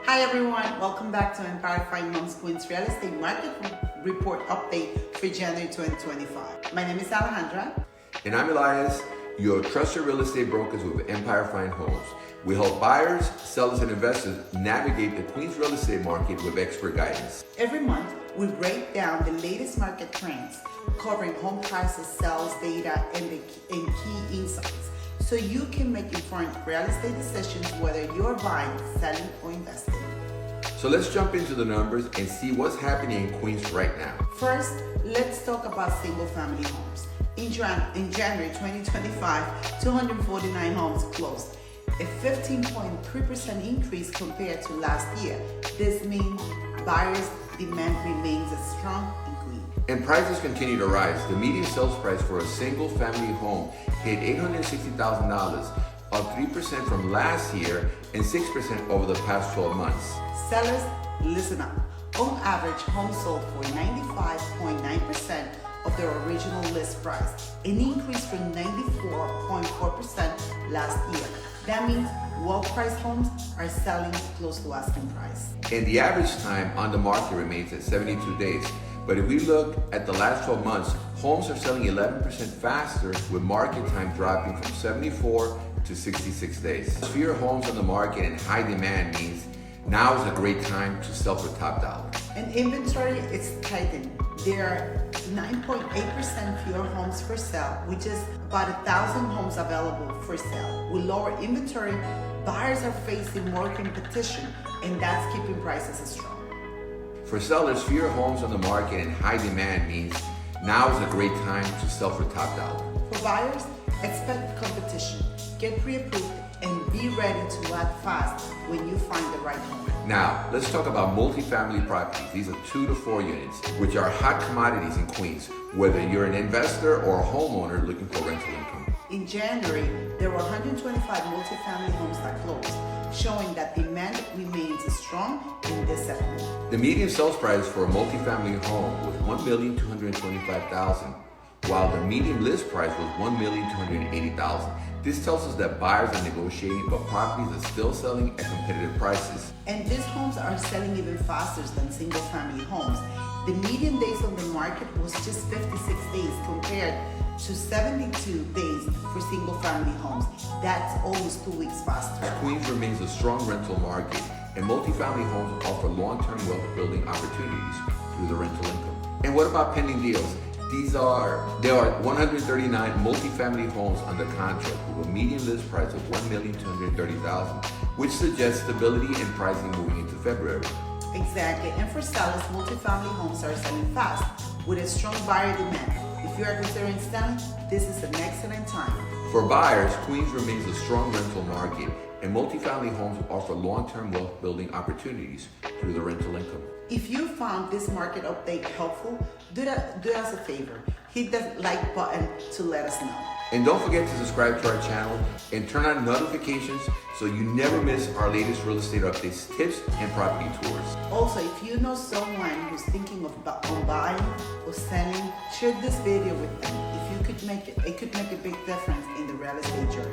Hi everyone, welcome back to Empire Fine Homes Queens Real Estate Market Report Update for January 2025. My name is Alejandra. And I'm Elias, your trusted real estate brokers with Empire Fine Homes. We help buyers, sellers, and investors navigate the Queens real estate market with expert guidance. Every month, we break down the latest market trends, covering home prices, sales data, and key insights, so you can make informed real estate decisions whether you're buying, selling, or investing. So let's jump into the numbers and see what's happening in Queens right now. First, let's talk about single-family homes. In January 2025, 249 homes closed, a 15.3% increase compared to last year. This means buyers' demand remains strong in Queens. And prices continue to rise. The median sales price for a single-family home hit $860,000, up 3% from last year and 6% over the past 12 months. Sellers, listen up. On average, homes sold for 95.9% of their original list price, an increase from 94.4% last year. That means well-priced homes are selling close to asking price. And the average time on the market remains at 72 days. But if we look at the last 12 months, homes are selling 11% faster, with market time dropping from 74 to 66 days. Fewer homes on the market and high demand means now is a great time to sell for top dollar. And inventory is tightening. There are 9.8% fewer homes for sale, with just about 1,000 homes available for sale. With lower inventory, buyers are facing more competition, and that's keeping prices strong. For sellers, fewer homes on the market and high demand means now is a great time to sell for top dollar. For buyers, expect competition, get pre-approved, and be ready to act fast when you find the right home. Now, let's talk about multifamily properties. These are 2 to 4 units, which are hot commodities in Queens, whether you're an investor or a homeowner looking for rental income. In January, there were 125 multifamily homes that closed, showing that demand remains strong in this segment. The median sales price for a multifamily home was $1,225,000, while the median list price was $1,280,000. This tells us that buyers are negotiating, but properties are still selling at competitive prices. And these homes are selling even faster than single-family homes. The median days on the market was just 56 days compared to 72 days for single-family homes. That's almost 2 weeks faster. Queens remains a strong rental market, and multifamily homes offer long-term wealth-building opportunities through the rental income. And what about pending deals? There are 139 multifamily homes under contract with a median list price of $1,230,000, which suggests stability in pricing moving into February. Exactly, and for sellers, multifamily homes are selling fast with a strong buyer demand. If you are considering selling, this is an excellent time. For buyers, Queens remains a strong rental market, and multifamily homes offer long-term wealth-building opportunities through the rental income. If you found this market update helpful, do us a favor. Hit the like button to let us know. And don't forget to subscribe to our channel and turn on notifications so you never miss our latest real estate updates, tips, and property tours. Also, if you know someone who's thinking of buying or selling, share this video with them. It could make a big difference in the real estate journey.